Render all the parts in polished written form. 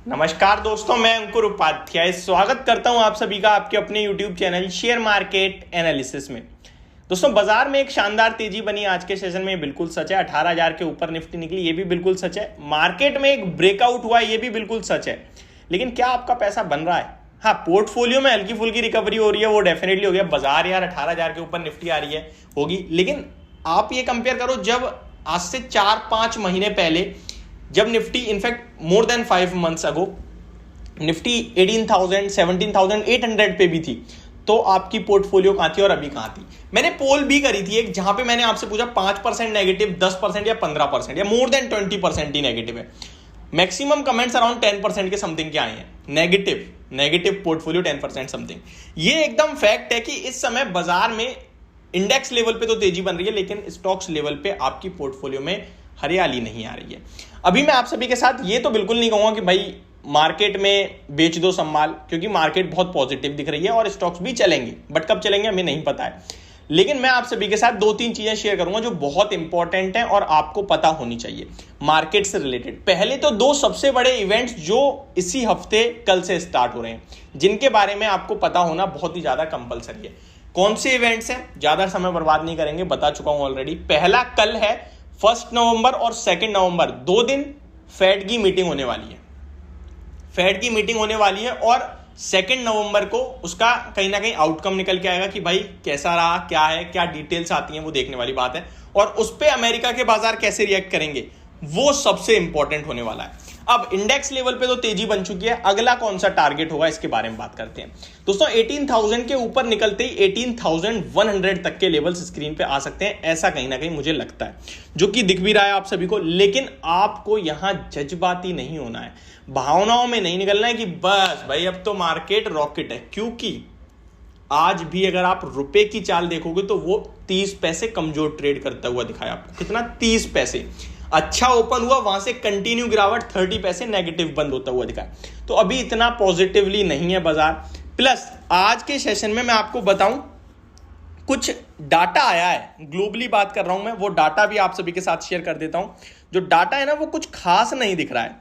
नमस्कार दोस्तों, मैं अंकुर उपाध्याय स्वागत करता हूं आप सभी का आपके अपने YouTube channel share market analysis में। दोस्तों, बाजार में एक शानदार तेजी बनी आज के सेशन में, बिल्कुल सच है। 18,000 के ऊपर निफ्टी निकली, ये भी बिल्कुल सच है। मार्केट में एक ब्रेकआउट हुआ, ये भी बिल्कुल सच है। लेकिन क्या आपका पैसा बन रहा है? हाँ, पोर्टफोलियो में हल्की फुल्की रिकवरी हो रही है, वो डेफिनेटली हो गया। बाजार यार 18,000 के ऊपर निफ्टी आ रही है, होगी। लेकिन आप ये कंपेयर करो, जब आज से 4-5 महीने पहले जब Nifty in fact more than 5 months ago Nifty 18,000 17,800 पे भी थी, तो आपकी पोर्टफोलियो कहां थी और अभी कहां थी? मैंने पोल भी करी थी एक, जहां पे मैंने आपसे पूछा 5% नेगेटिव, 10% या 15% या मोर देन 20% ही नेगेटिव है। मैक्सिमम कमेंट्स अराउंड 10% के समथिंग के आए हैं। Negative portfolio 10% something. ये एकदम फैक्ट है कि इस समय बाजार में इंडेक्स लेवल पे तो तेजी बन रही है, लेकिन स्टॉक्स लेवल पे आपकी पोर्टफोलियो में हरियाली नहीं आ रही है। अभी मैं आप सभी के साथ ये तो बिल्कुल नहीं कहूंगा कि भाई मार्केट में बेच दो सब माल, क्योंकि मार्केट बहुत पॉजिटिव दिख रही है और स्टॉक्स भी चलेंगे, बट कब चलेंगे हमें नहीं पता है। लेकिन मैं आप सभी के साथ 2-3 चीजें शेयर करूंगा जो बहुत इंपॉर्टेंट हैं और आपको पता होनी चाहिए मार्केट से रिलेटेड। पहले तो 2 सबसे बड़े इवेंट्स जो इसी हफ्ते कल से स्टार्ट हो रहे हैं, जिनके बारे में आपको पता होना बहुत ही ज्यादा कंपलसरी है। कौन से इवेंट्स हैं? ज्यादा समय बर्बाद नहीं करेंगे, बता चुका हूं ऑलरेडी। पहला कल है 1 नवंबर और 2 नवंबर, 2 दिन फेड की मीटिंग होने वाली है। फेड की मीटिंग होने वाली है और 2 नवंबर को उसका कहीं ना कहीं आउटकम निकल के आएगा कि भाई कैसा रहा, क्या है, क्या डिटेल्स आती हैं, वो देखने वाली बात है। और उस पर अमेरिका के बाजार कैसे रिएक्ट करेंगे, वो सबसे इंपॉर्टेंट होने वाला है। अब इंडेक्स लेवल पे तो तेजी बन चुकी है, अगला कौन सा टारगेट होगा इसके बारे में बात करते हैं। दोस्तों, 18,000 के ऊपर निकलते ही 18,100 तक के लेवल्स स्क्रीन पे आ सकते हैं, ऐसा कहीं ना कहीं मुझे लगता है, जो कि दिख भी रहा है आप सभी को। लेकिन आपको यहां जज्बाती नहीं होना है, भावनाओं में नहीं निकलना है कि बस भाई अब तो मार्केट रॉकेट है। क्योंकि आज भी अगर आप रुपए की चाल देखोगे तो वो 30 पैसे कमजोर ट्रेड करता हुआ दिखाया आपको। कितना? 30 पैसे। अच्छा ओपन हुआ, वहां से कंटिन्यू गिरावट, 30 पैसे नेगेटिव बंद होता हुआ दिखा। तो अभी इतना पॉजिटिवली नहीं है बाजार। प्लस आज के सेशन में मैं आपको बताऊं, कुछ डाटा आया है, ग्लोबली बात कर रहा हूं मैं, वो डाटा भी आप सभी के साथ शेयर कर देता हूं। जो डाटा है ना, वो कुछ खास नहीं दिख रहा है।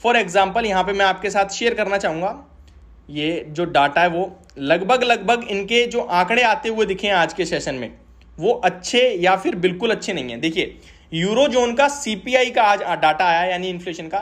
फॉर एग्जाम्पल यहां पे मैं आपके साथ शेयर करना चाहूंगा, ये जो डाटा है वो लगभग इनके जो आंकड़े आते हुए दिखे हैं आज के सेशन में, वो अच्छे या फिर बिल्कुल अच्छे नहीं है। देखिए, यूरोजोन का सीपीआई का आज डाटा आया, यानी इन्फ्लेशन का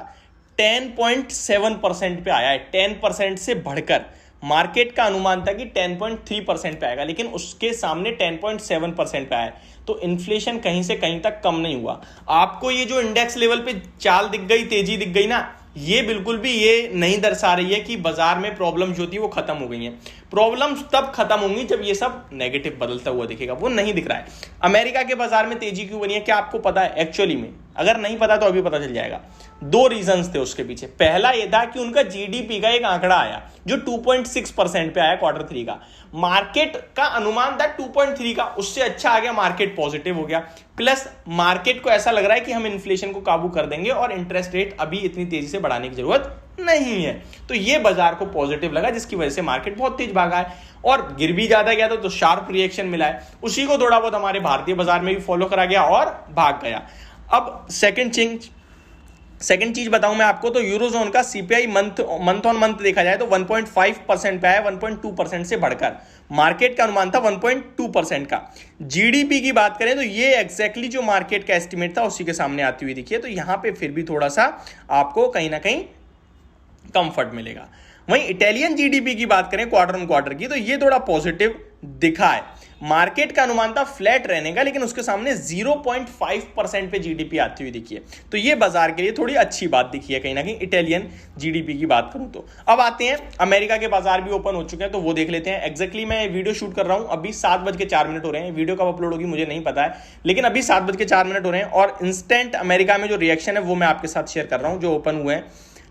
10.7% पे आया है। 10% से बढ़कर मार्केट का अनुमान था कि 10.3% पे आएगा, लेकिन उसके सामने 10.7% पे आया। तो इन्फ्लेशन कहीं से कहीं तक कम नहीं हुआ। आपको ये जो इंडेक्स लेवल पे चाल दिख गई, तेजी दिख गई ना, ये बिल्कुल भी ये नहीं दर्शा रही है कि बाजार में प्रॉब्लम जो थी वो खत्म हो गई हैं। प्रॉब्लम्स तब खत्म होंगी जब ये सब नेगेटिव बदलता हुआ दिखेगा, वो नहीं दिख रहा है। अमेरिका के बाजार में तेजी क्यों बनी है, क्या आपको पता है एक्चुअली में? अगर नहीं पता तो अभी पता चल जाएगा। 2 रीजंस थे उसके पीछे। पहला ये था कि उनका जीडीपी का एक आंकड़ा आया जो 2.6% पे आया Q3 का। मार्केट का अनुमान था 2.3 का, उससे अच्छा आ गया, मार्केट पॉजिटिव हो गया। प्लस मार्केट को ऐसा लग रहा है कि हम इन्फ्लेशन को काबू कर देंगे और इंटरेस्ट रेट अभी इतनी तेजी से बढ़ाने की जरूरत नहीं है। तो ये बाजार को पॉजिटिव लगा, जिसकी वजह से मार्केट बहुत तेज भागा है और गिर भी ज्यादा गया था, तो शार्प रिएक्शन मिला है। उसी को थोड़ा बहुत हमारे भारतीय बाजार में भी फॉलो करा गया और भाग गया। अब सेकंड चीज बताऊं मैं आपको, तो यूरोजोन का सीपीआई मंथ ऑन मंथ देखा जाए तो 1.5% पे आया, 1.2% से बढ़कर। मार्केट का अनुमान था 1.2% का। जीडीपी की बात करें तो ये एग्जैक्टली जो मार्केट का एस्टिमेट था उसी के सामने आती हुई दिखी है। तो यहां पे फिर भी थोड़ा सा आपको कहीं ना कहीं कंफर्ट मिलेगा। वहीं इटालियन जीडीपी की बात करें क्वार्टर ऑन क्वार्टर की, तो ये थोड़ा पॉजिटिव दिखा है। मार्केट का अनुमान था फ्लैट रहने का, लेकिन उसके सामने 0.5% पे जीडीपी आती हुई दिखी है। तो ये बाजार के लिए थोड़ी अच्छी बात दिखी है कहीं ना कहीं, इटालियन जीडीपी की बात करूं तो। अब आते हैं, अमेरिका के बाजार भी ओपन हो चुके हैं, तो वो देख लेते हैं। एग्जैक्टली मैं वीडियो शूट कर रहा हूं, अभी 7:04 हो रहे हैं। वीडियो कब अपलोड होगी मुझे नहीं पता है, लेकिन अभी 7:04 हो रहे हैं। और इंस्टेंट अमेरिका में जो रिएक्शन है वो मैं आपके साथ शेयर कर रहा हूं, जो ओपन हुए हैं।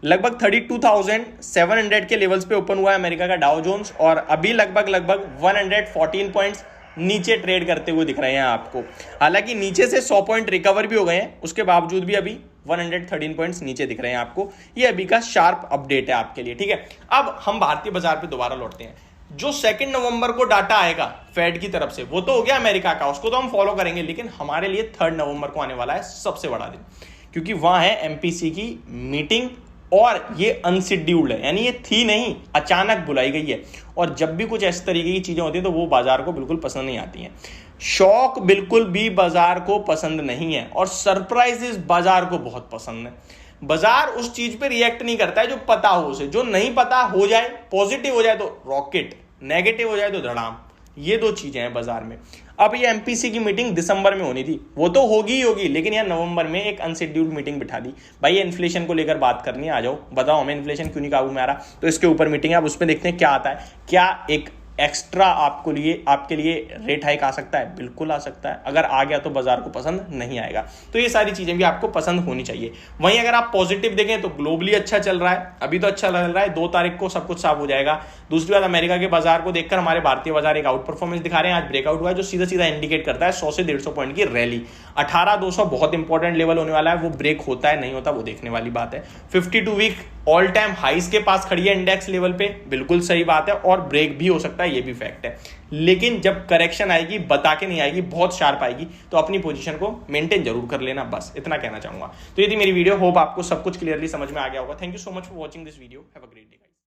लगभग 32,700 के लेवल्स पे ओपन हुआ है अमेरिका का डाउ जोन्स, और अभी लगभग 114 पॉइंट्स नीचे ट्रेड करते हुए दिख रहे हैं आपको। हालांकि नीचे से 100 पॉइंट रिकवर भी हो गए हैं, उसके बावजूद भी अभी 113 पॉइंट्स नीचे दिख रहे हैं आपको। ये अभी का शार्प अपडेट है आपके लिए, ठीक है। अब हम भारतीय बाजार पे दोबारा लौटते हैं। जो 2 नवंबर को डाटा आएगा फेड की तरफ से, वो तो हो गया अमेरिका का, उसको तो हम फॉलो करेंगे। लेकिन हमारे लिए 3 नवंबर को आने वाला है सबसे बड़ा दिन, क्योंकि वहां है एमपीसी की मीटिंग और ये अनशेड्यूल्ड है, यानी ये थी नहीं, अचानक बुलाई गई है। और जब भी कुछ इस तरीके की चीजें होती हैं तो वो बाजार को बिल्कुल पसंद नहीं आती हैं। शॉक बिल्कुल भी बाजार को पसंद नहीं है और सरप्राइजेस बाजार को बहुत पसंद है। बाजार उस चीज पे रिएक्ट नहीं करता है जो पता हो उसे, जो नहीं पता हो जाए, पॉजिटिव हो जाए तो रॉकेट, नेगेटिव हो जाए तो धड़ाम। ये दो चीजें हैं बाजार में। अब ये एमपीसी की मीटिंग दिसंबर में होनी थी, वो तो होगी ही होगी, लेकिन यार नवंबर में एक अनशेड्यूल्ड मीटिंग बिठा दी। भाई ये इन्फ्लेशन को लेकर बात करनी है, आ जाओ बताओ हमें इन्फ्लेशन क्यों नहीं काबू में आ रहा, तो इसके ऊपर मीटिंग है। अब उसमें देखते हैं क्या आता है, क्या एक एक्स्ट्रा आपके लिए रेट हाइक आ सकता है, बिल्कुल आ सकता है। अगर आ गया तो बाजार को पसंद नहीं आएगा। तो ये सारी चीजें भी आपको पसंद होनी चाहिए। वहीं अगर आप पॉजिटिव देखें तो ग्लोबली अच्छा चल रहा है, अभी तो अच्छा चल रहा है, 2 तारीख को सब कुछ साफ हो जाएगा। दूसरी बात, अमेरिका के बाजार को देखकर हमारे भारतीय बाजार एक आउट परफॉर्मेंस दिखा रहे हैं। आज ब्रेकआउट हुआ है जो सीधा सीधा इंडिकेट करता है 100 से 150 पॉइंट की रैली। 18,200 बहुत इंपॉर्टेंट लेवल होने वाला है, वो ब्रेक होता है नहीं होता वो देखने वाली बात है। 52 वीक ऑल टाइम हाइस के पास खड़ी है इंडेक्स लेवल पे, बिल्कुल सही बात है, और ब्रेक भी हो सकता है, ये भी फैक्ट है। लेकिन जब करेक्शन आएगी बता के नहीं आएगी, बहुत शार्प आएगी, तो अपनी पोजीशन को मेंटेन जरूर कर लेना, बस इतना कहना चाहूंगा। तो ये थी मेरी वीडियो, होप आपको सब कुछ क्लियरली समझ में आ गया होगा। Thank you so much for watching this video, have a great day.